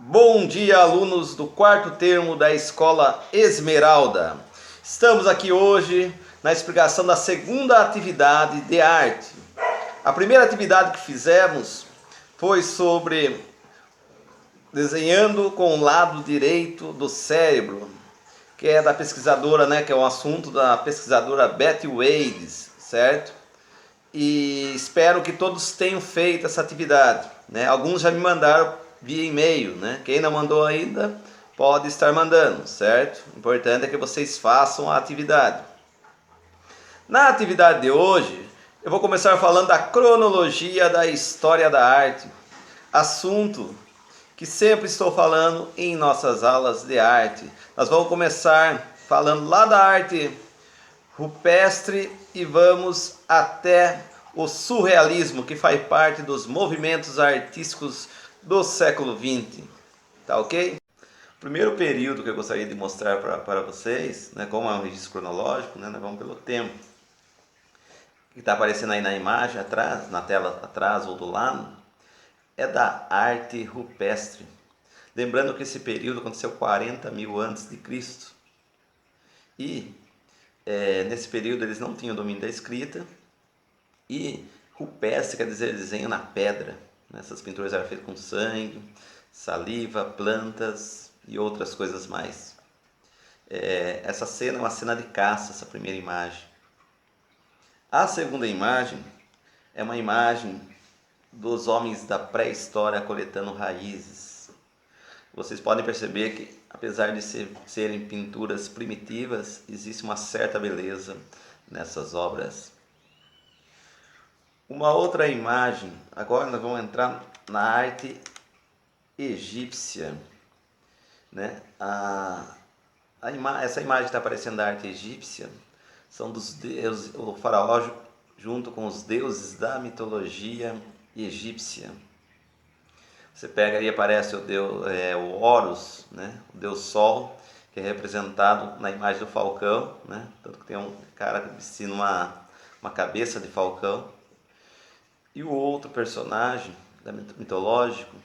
Bom dia, alunos do quarto termo da Escola Esmeralda. Estamos aqui hoje na explicação da segunda atividade de arte. A primeira atividade que fizemos foi sobre desenhando com o lado direito do cérebro, que é da pesquisadora, que é um assunto da pesquisadora Betty Wades, certo? E espero que todos tenham feito essa atividade, Alguns já me mandaram via e-mail, Quem não mandou ainda pode estar mandando, certo? O importante é que vocês façam a atividade. Na atividade de hoje, eu vou começar falando da cronologia da história da arte, assunto que sempre estou falando em nossas aulas de arte. Nós vamos começar falando lá da arte rupestre e vamos até o surrealismo, que faz parte dos movimentos artísticos do século XX. Tá ok? O primeiro período que eu gostaria de mostrar para vocês, como é um registro cronológico, nós vamos pelo tempo. Que está aparecendo aí na imagem atrás, na tela atrás ou do lado, é da arte rupestre. Lembrando que esse período aconteceu 40 mil antes de Cristo. E nesse período eles não tinham domínio da escrita. E rupestre quer dizer desenho na pedra. Essas pinturas eram feitas com sangue, saliva, plantas e outras coisas mais. Essa cena é uma cena de caça, essa primeira imagem. A segunda imagem é uma imagem dos homens da pré-história coletando raízes. Vocês podem perceber que, apesar de serem pinturas primitivas, existe uma certa beleza nessas obras. Uma outra imagem, agora nós vamos entrar na arte egípcia. Essa imagem que está aparecendo da arte egípcia são dos deuses, o faraó junto com os deuses da mitologia egípcia. Você pega e aparece o Horus, o deus Sol, que é representado na imagem do falcão, tanto que tem um cara vestindo uma cabeça de falcão. E o outro personagem mitológico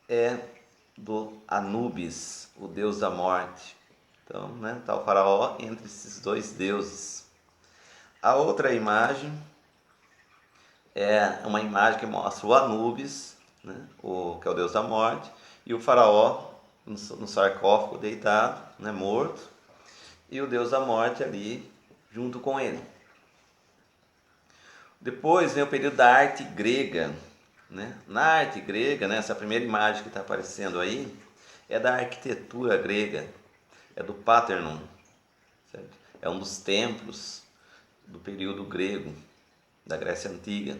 é do Anubis, o deus da morte. Então, está o faraó entre esses dois deuses. A outra imagem é uma imagem que mostra o Anubis, que é o deus da morte, e o faraó no sarcófago deitado, morto, e o deus da morte ali junto com ele. Depois vem o período da arte grega. Na arte grega, essa primeira imagem que está aparecendo aí, é da arquitetura grega, é do Parthenon, certo? É um dos templos do período grego, da Grécia Antiga.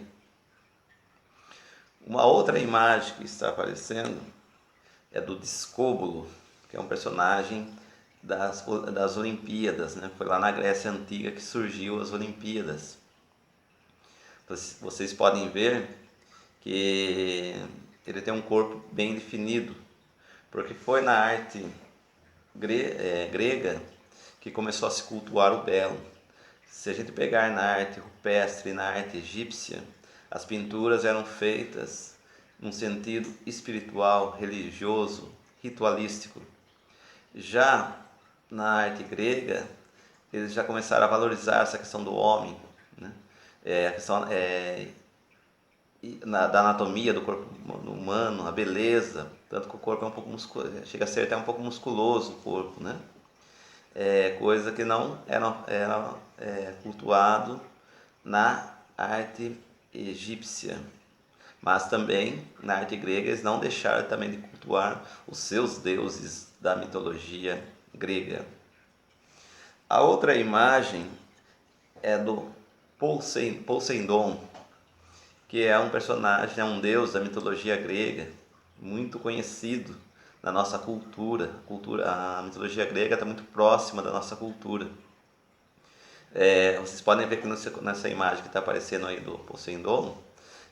Uma outra imagem que está aparecendo é do Discóbulo, que é um personagem das Olimpíadas, Foi lá na Grécia Antiga que surgiu as Olimpíadas. Vocês podem ver que ele tem um corpo bem definido, porque foi na arte grega que começou a se cultuar o belo. Se a gente pegar na arte rupestre e na arte egípcia, as pinturas eram feitas num sentido espiritual, religioso, ritualístico. Já na arte grega, eles já começaram a valorizar essa questão do homem, a questão da anatomia do corpo humano, a beleza, tanto que o corpo é um pouco musculoso, chega a ser até um pouco musculoso o corpo, coisa que não era cultuado na arte egípcia. Mas também na arte grega eles não deixaram também de cultuar os seus deuses da mitologia grega. A outra imagem é do Poseidon, que é um personagem, é um deus da mitologia grega, muito conhecido na nossa cultura. A mitologia grega está muito próxima da nossa cultura. Vocês podem ver que nessa imagem que está aparecendo aí do Poseidon,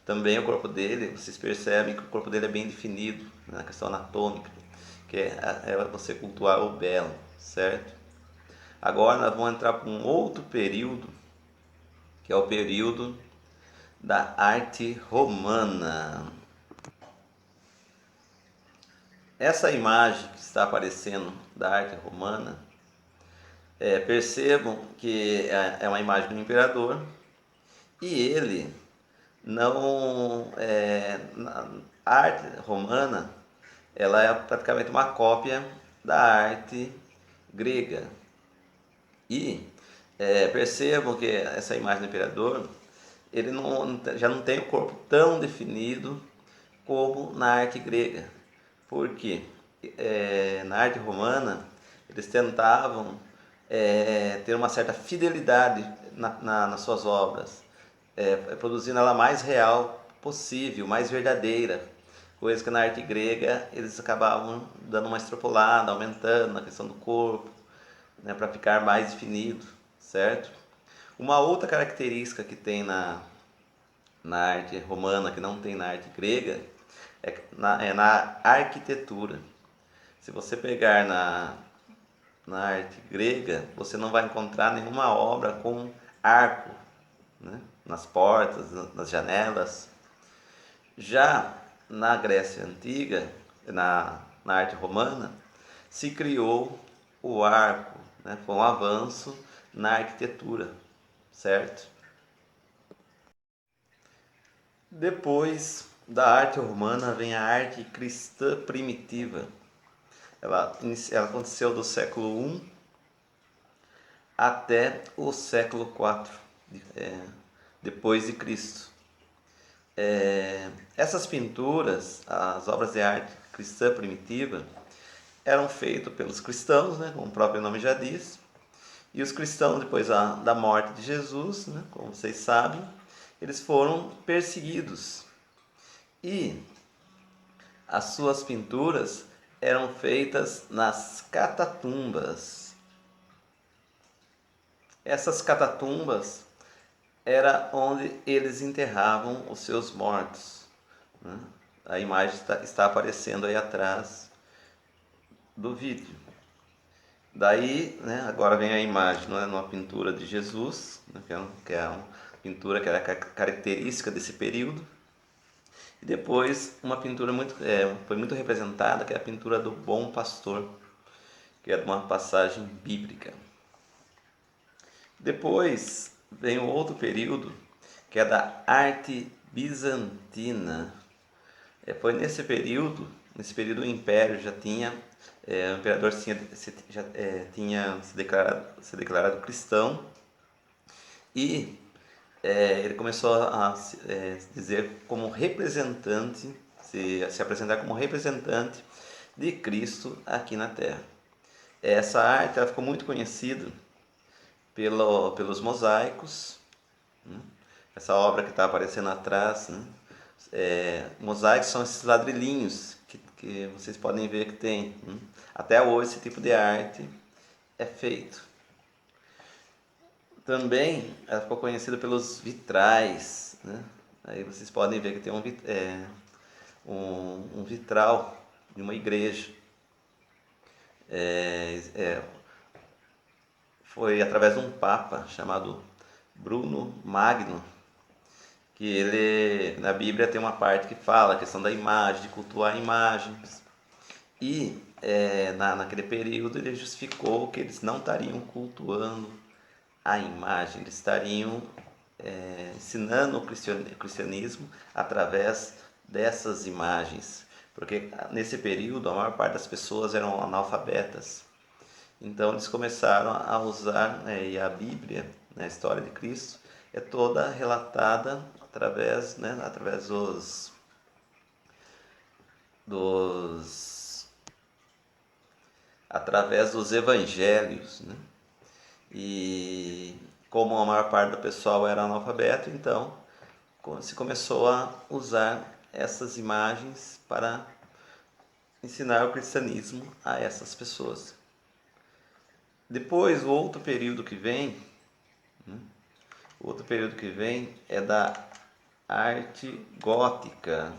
também o corpo dele, vocês percebem que o corpo dele é bem definido, na questão anatômica, que é você cultuar o belo, certo? Agora nós vamos entrar para um outro período, que é o período da arte romana. Essa imagem que está aparecendo da arte romana, percebam que é uma imagem do imperador e ele não... a arte romana ela é praticamente uma cópia da arte grega. E percebam que essa imagem do imperador ele já não tem o corpo tão definido como na arte grega. Por quê? Na arte romana, eles tentavam ter uma certa fidelidade nas suas obras, produzindo ela mais real possível, mais verdadeira. Coisa que na arte grega eles acabavam dando uma extrapolada, aumentando na questão do corpo, né, para ficar mais definido, certo? Uma outra característica que tem na arte romana, que não tem na arte grega, é na arquitetura. Se você pegar na arte grega, você não vai encontrar nenhuma obra com arco, né, nas portas, nas janelas. Já na Grécia Antiga, na arte romana, se criou o arco, né, foi um avanço na arquitetura, certo? Depois da arte romana vem a arte cristã primitiva. Ela aconteceu do século I até o século IV, depois de Cristo. Essas pinturas, as obras de arte cristã primitiva, eram feitas pelos cristãos, né, como o próprio nome já diz. E os cristãos, depois da morte de Jesus, né, como vocês sabem, eles foram perseguidos. E as suas pinturas eram feitas nas catatumbas. Essas catatumbas era onde eles enterravam os seus mortos, né? A imagem está aparecendo aí atrás do vídeo. Daí, né, agora vem a imagem, não é, numa pintura de Jesus, né, que é uma pintura que era característica desse período. E depois uma pintura foi muito representada, que é a pintura do Bom Pastor, que é de uma passagem bíblica. Depois vem o outro período, que é da arte bizantina. Foi nesse período o Império já tinha, o imperador tinha se declarado cristão e ele começou a se dizer como representante, se apresentar como representante de Cristo aqui na Terra. Essa arte ela ficou muito conhecida pelos mosaicos, né? Essa obra que está aparecendo atrás, né? Mosaicos são esses ladrilhinhos que vocês podem ver que tem, né? Até hoje esse tipo de arte é feito. Também ela ficou conhecida pelos vitrais, né? Aí vocês podem ver que tem um vitral de uma igreja. Foi através de um papa chamado Bruno Magno, que ele, na Bíblia tem uma parte que fala a questão da imagem, de cultuar imagens. E naquele período ele justificou que eles não estariam cultuando a imagem, eles estariam ensinando o cristianismo através dessas imagens. Porque nesse período a maior parte das pessoas eram analfabetas. Então eles começaram a usar, e a Bíblia, né, a história de Cristo, é toda relatada através, né, através dos evangelhos, né? E como a maior parte do pessoal era analfabeto, então se começou a usar essas imagens para ensinar o cristianismo a essas pessoas. Depois, o outro período que vem, né, é da arte gótica.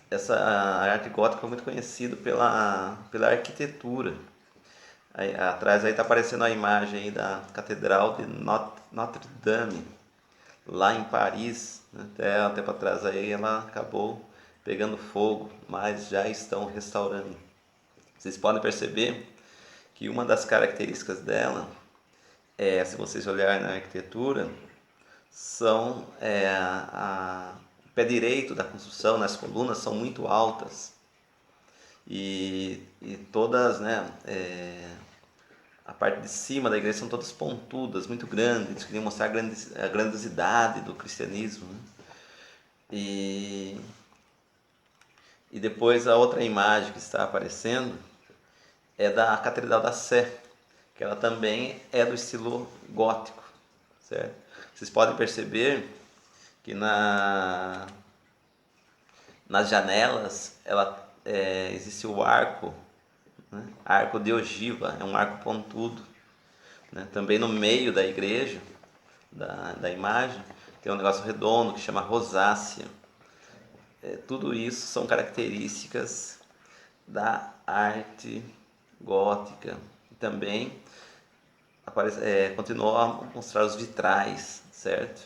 Essa a arte gótica foi muito conhecida pela arquitetura. Aí, atrás aí está aparecendo a imagem aí da Catedral de Notre Dame, lá em Paris, né? Até um tempo atrás aí ela acabou pegando fogo, mas já estão restaurando. Vocês podem perceber que uma das características dela se vocês olharem na arquitetura, são o pé direito da construção, as colunas são muito altas e todas, né, a parte de cima da igreja são todas pontudas, muito grandes. Eles queriam mostrar a grandiosidade do cristianismo, né? E depois a outra imagem que está aparecendo é da Catedral da Sé, que ela também é do estilo gótico, certo? Vocês podem perceber que nas janelas existe o arco, né? Arco de ogiva, é um arco pontudo, né? Também no meio da igreja, da imagem, tem um negócio redondo que chama rosácea. Tudo isso são características da arte gótica. E também continuou a mostrar os vitrais, certo?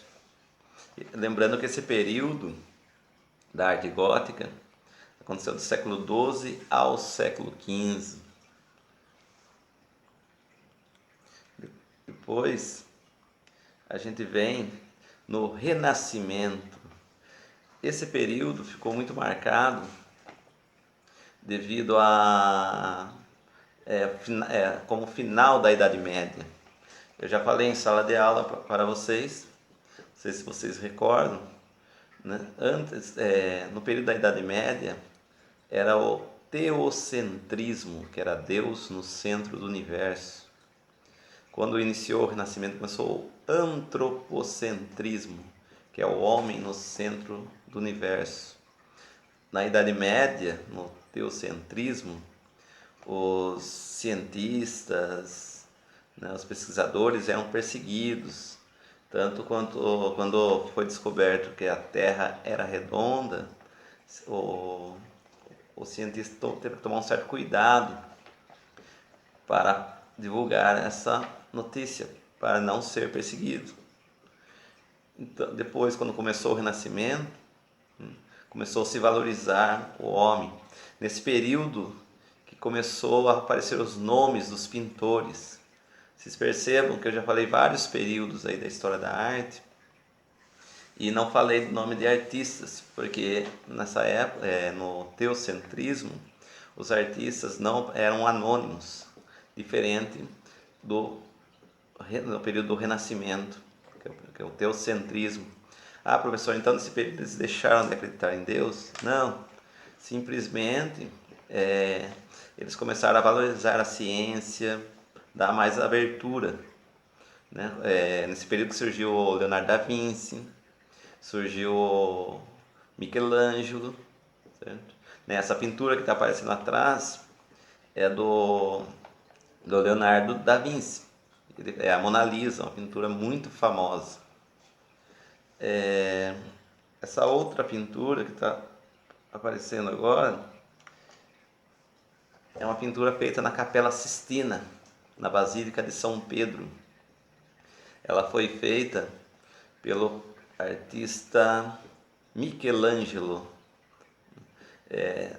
Lembrando que esse período da arte gótica aconteceu do século XII ao século XV. Depois a gente vem no Renascimento. Esse período ficou muito marcado devido como final da Idade Média. Eu já falei em sala de aula para vocês, não sei se vocês recordam, né? Antes, no período da Idade Média, era o teocentrismo, que era Deus no centro do universo. Quando iniciou o Renascimento, começou o antropocentrismo, que é o homem no centro do universo. Na Idade Média, no teocentrismo, os cientistas, né, os pesquisadores eram perseguidos, tanto quanto quando foi descoberto que a Terra era redonda, o cientista teve que tomar um certo cuidado para divulgar essa notícia, para não ser perseguido. Então, depois, quando começou o Renascimento, começou a se valorizar o homem. Nesse período que começou a aparecer os nomes dos pintores. Vocês percebam que eu já falei vários períodos aí da história da arte e não falei do nome de artistas, porque nessa época, no teocentrismo, os artistas não eram anônimos, diferente no período do Renascimento, que é o teocentrismo. Ah, professor, então nesse período eles deixaram de acreditar em Deus? Não, simplesmente eles começaram a valorizar a ciência, dar mais abertura, né? Nesse período que surgiu o Leonardo da Vinci, surgiu o Michelangelo, certo? Essa pintura que está aparecendo atrás é do Leonardo da Vinci, é a Mona Lisa, uma pintura muito famosa. Essa outra pintura que está aparecendo agora é uma pintura feita na Capela Sistina, na Basílica de São Pedro. Ela foi feita pelo artista Michelangelo.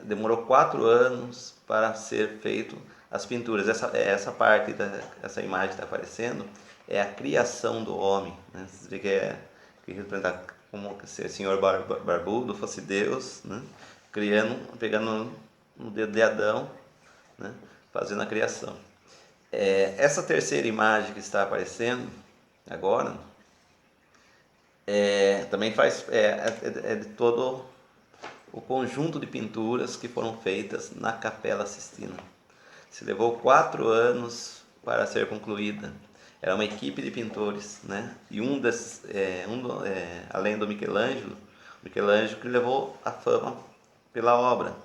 Demorou 4 anos para ser feito as pinturas. Essa parte essa imagem que está aparecendo é a criação do homem, né? Você vê que representa como se o senhor barbudo fosse Deus, né? Pegando no dedo de Adão, né? Fazendo a criação. Essa terceira imagem que está aparecendo agora também de todo o conjunto de pinturas que foram feitas na Capela Sistina. Se levou 4 anos para ser concluída. Era uma equipe de pintores, né? E além do Michelangelo que levou a fama pela obra.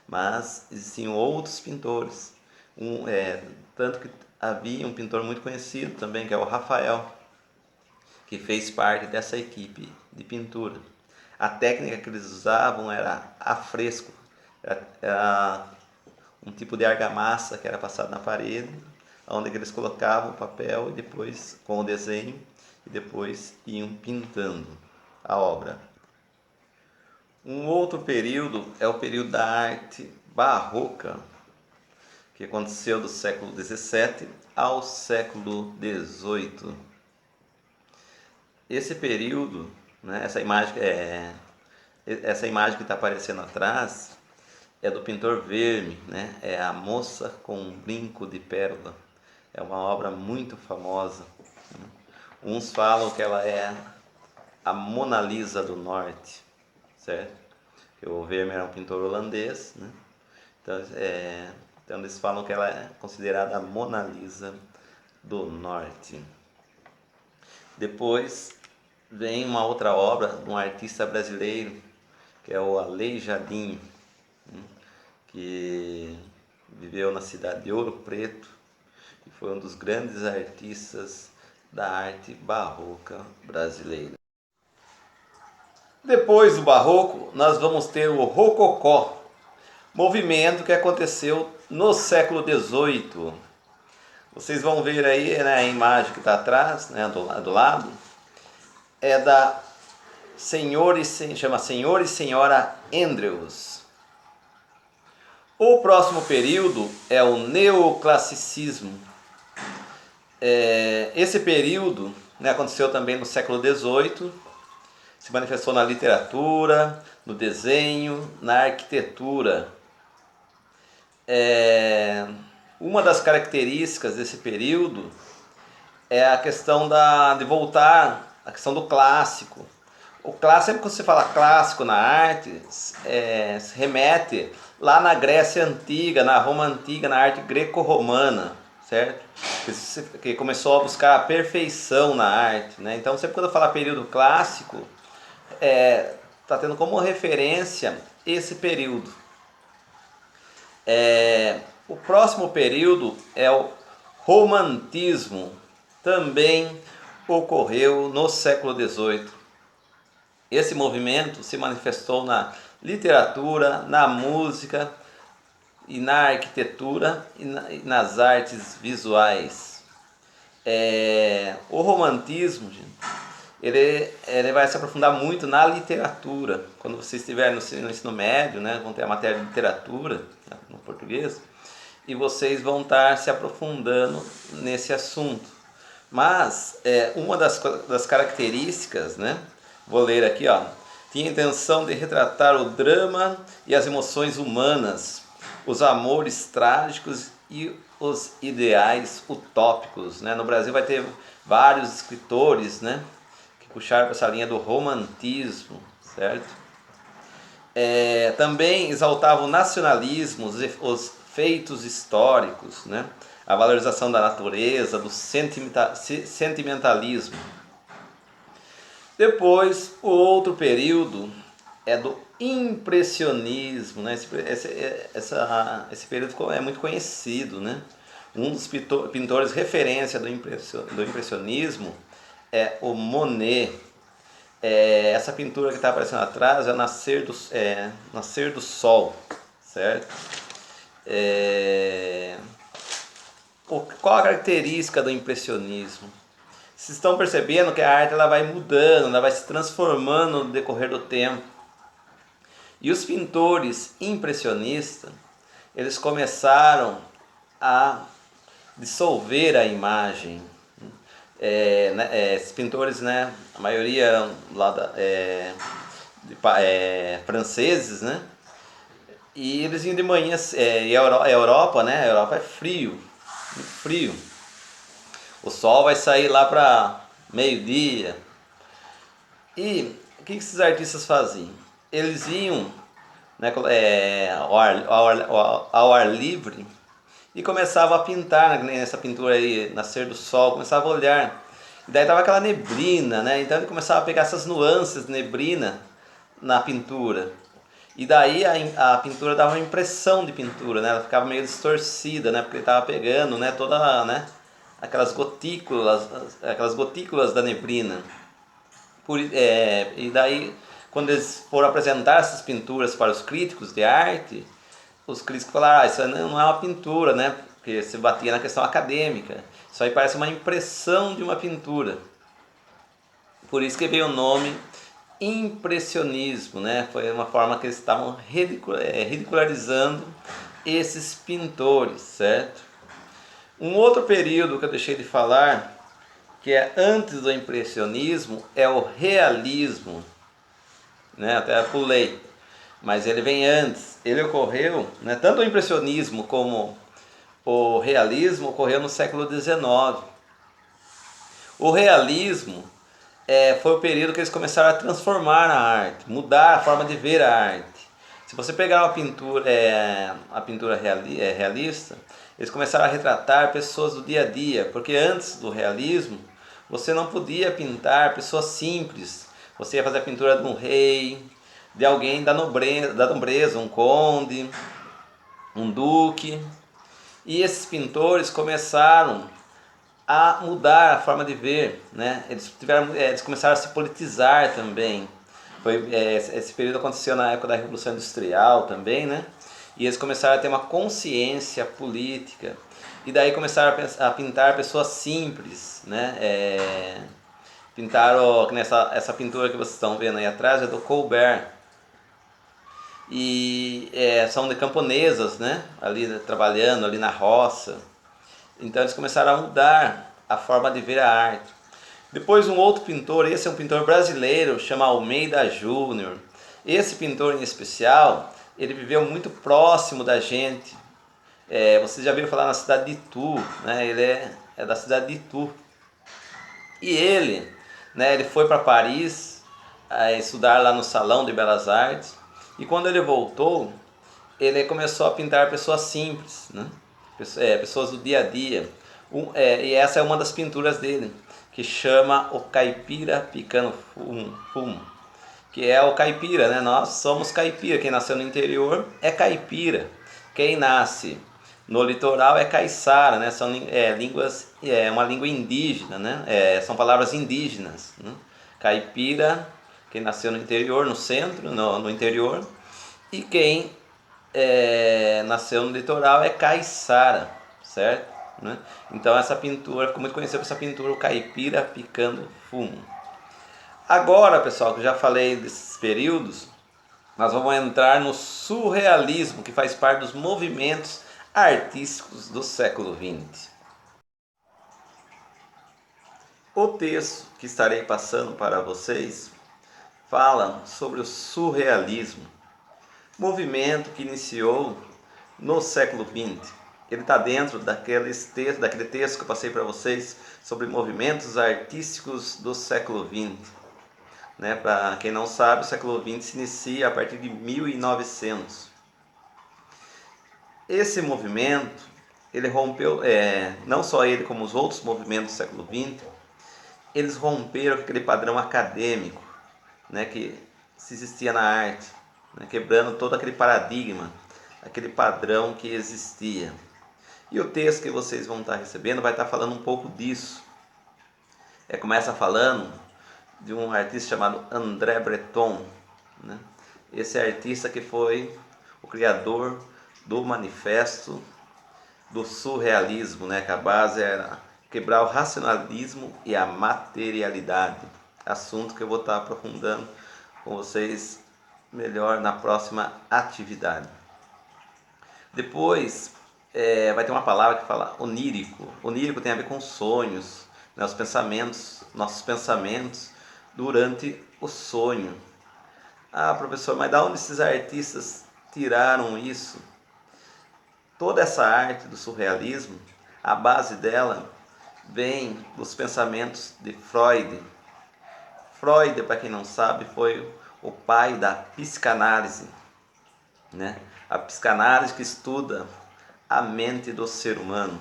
Mas existiam outros pintores. Tanto que havia um pintor muito conhecido também, que é o Rafael, que fez parte dessa equipe de pintura. A técnica que eles usavam era afresco, era um tipo de argamassa que era passado na parede, onde eles colocavam o papel e depois com o desenho e depois iam pintando a obra. Um outro período é o período da arte barroca, que aconteceu do século XVII ao século XVIII. Esse período, né, essa imagem que está aparecendo atrás é do pintor Verme, né? É a Moça com um Brinco de Pérola. É uma obra muito famosa. Uns falam que ela é a Mona Lisa do Norte, certo? Porque o Vermeer era um pintor holandês, né? Então eles falam que ela é considerada a Mona Lisa do Norte. Depois vem uma outra obra de um artista brasileiro, que é o Aleijadinho, que viveu na cidade de Ouro Preto e foi um dos grandes artistas da arte barroca brasileira. Depois do barroco, nós vamos ter o rococó, movimento que aconteceu no século XVIII. Vocês vão ver aí, né, a imagem que está atrás, né, do lado, é da chama Senhor e Senhora Andrews. O próximo período é o neoclassicismo. Esse período, né, aconteceu também no século XVIII, se manifestou na literatura, no desenho, na arquitetura. Uma das características desse período é a questão de voltar à questão do clássico. O clássico, sempre que você fala clássico na arte, se remete lá na Grécia Antiga, na Roma Antiga, na arte greco-romana, certo? Que começou a buscar a perfeição na arte, né? Então, sempre quando eu falar período clássico, está tendo como referência esse período. O próximo período é o romantismo, também ocorreu no século XVIII. Esse movimento se manifestou na literatura, na música e na arquitetura e nas artes visuais. O romantismo, ele vai se aprofundar muito na literatura. Quando você estiver no ensino médio, né, vão ter a matéria de literatura no português, e vocês vão estar se aprofundando nesse assunto. Mas uma das características, né, vou ler aqui, ó, tinha a intenção de retratar o drama e as emoções humanas, os amores trágicos e os ideais utópicos, né? No Brasil vai ter vários escritores, né, que puxaram essa linha do romantismo, certo? Também exaltava o nacionalismo, os feitos históricos, né? A valorização da natureza, do sentimentalismo. Depois, o outro período é do impressionismo, né? Esse período é muito conhecido, né? Um dos pintores referência do impressionismo é o Monet. Essa pintura que está aparecendo atrás é Nascer do Sol, certo? Qual a característica do impressionismo? Vocês estão percebendo que a arte ela vai mudando, ela vai se transformando no decorrer do tempo. E os pintores impressionistas, eles começaram a dissolver a imagem. Esses pintores, né, a maioria lá franceses, né, e eles iam de manhã, e a Europa, né, a Europa é frio, muito frio. O sol vai sair lá para meio-dia. E o que esses artistas faziam? Eles iam, né, ao ar livre e começavam a pintar, nessa pintura aí, Nascer do Sol, começava a olhar. E daí tava aquela neblina, né? Então ele começava a pegar essas nuances de neblina na pintura. E daí a pintura dava uma impressão de pintura, né? Ela ficava meio distorcida, né? Porque ele tava pegando, né, toda, né, aquelas gotículas da neblina. E daí, quando eles foram apresentar essas pinturas para os críticos de arte, os críticos falaram, isso não é uma pintura, né? Porque se batia na questão acadêmica. Isso aí parece uma impressão de uma pintura. Por isso que veio o nome impressionismo, né? Foi uma forma que eles estavam ridicularizando esses pintores, certo? Um outro período que eu deixei de falar, que é antes do impressionismo, é o realismo, né? Até pulei, mas ele vem antes. Ele ocorreu, né? Tanto o impressionismo como o realismo ocorreu no século XIX. O realismo foi o período que eles começaram a transformar a arte, mudar a forma de ver a arte. Se você pegar uma pintura, a pintura realista, eles começaram a retratar pessoas do dia a dia, porque antes do realismo você não podia pintar pessoas simples. Você ia fazer a pintura de um rei, de alguém da nobreza, um conde, um duque. E esses pintores começaram a mudar a forma de ver, né? Eles começaram a se politizar também. Esse período aconteceu na época da Revolução Industrial também, né? E eles começaram a ter uma consciência política. E daí começaram a pintar pessoas simples, né? Pintaram essa pintura que vocês estão vendo aí atrás é do Colbert. E são de camponesas, né? Ali trabalhando ali na roça. Então eles começaram a mudar a forma de ver a arte. Depois um outro pintor, esse é um pintor brasileiro, chama Almeida Júnior. Esse pintor em especial, ele viveu muito próximo da gente. Vocês já viram falar na cidade de Itu, né? Ele é da cidade de Itu. E ele, né, ele foi para Paris estudar lá no Salão de Belas Artes. E quando ele voltou, ele começou a pintar pessoas simples, né? Pessoas do dia a dia. E essa é uma das pinturas dele, que chama O Caipira Picando Fumo, que é o caipira, né? Nós somos caipira, quem nasceu no interior é caipira, quem nasce no litoral é caiçara, né? São línguas, uma língua indígena, né? São palavras indígenas, né? Caipira, quem nasceu no interior, no centro, no interior, e quem nasceu no litoral é caiçara, certo? Né? Então essa pintura ficou muito conhecida por essa pintura, o Caipira Picando Fumo. Agora, pessoal, que eu já falei desses períodos, nós vamos entrar no surrealismo, que faz parte dos movimentos artísticos do século XX. O texto que estarei passando para vocês fala sobre o surrealismo, movimento que iniciou no século XX. Ele está dentro daquele texto que eu passei para vocês sobre movimentos artísticos do século XX. Né? Para quem não sabe, o século XX se inicia a partir de 1900. Esse movimento, ele rompeu, não só ele como os outros movimentos do século XX, eles romperam aquele padrão acadêmico, né, que se existia na arte, né, quebrando todo aquele paradigma, aquele padrão que existia. E o texto que vocês vão estar recebendo vai estar falando um pouco disso. Começa falando de um artista chamado André Breton, né? Esse artista que foi o criador do manifesto do surrealismo, né? Que a base era quebrar o racionalismo e a materialidade. Assunto que eu vou estar aprofundando com vocês melhor na próxima atividade. Depois vai ter uma palavra que fala onírico. Onírico tem a ver com sonhos, né? Os pensamentos, nossos pensamentos durante o sonho. Ah, professor, mas de onde esses artistas tiraram isso? Toda essa arte do surrealismo, a base dela vem dos pensamentos de Freud. Freud, para quem não sabe, foi o pai da psicanálise, né? A psicanálise que estuda a mente do ser humano.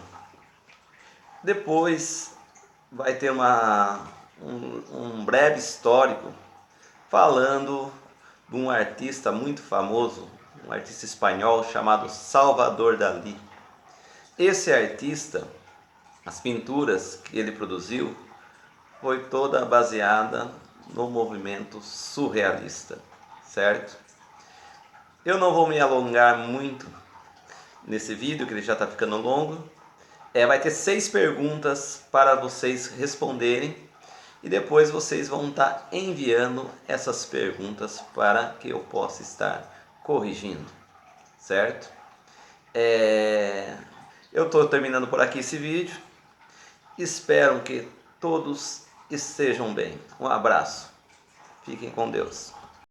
Depois vai ter um breve histórico falando de um artista muito famoso, um artista espanhol chamado Salvador Dalí. Esse artista, as pinturas que ele produziu, foi toda baseada no movimento surrealista, certo? Eu não vou me alongar muito nesse vídeo, que ele já está ficando longo. Vai ter 6 perguntas para vocês responderem e depois vocês vão estar enviando essas perguntas para que eu possa estar corrigindo, certo? Eu estou terminando por aqui esse vídeo. Espero que todos estejam bem. Um abraço. Fiquem com Deus.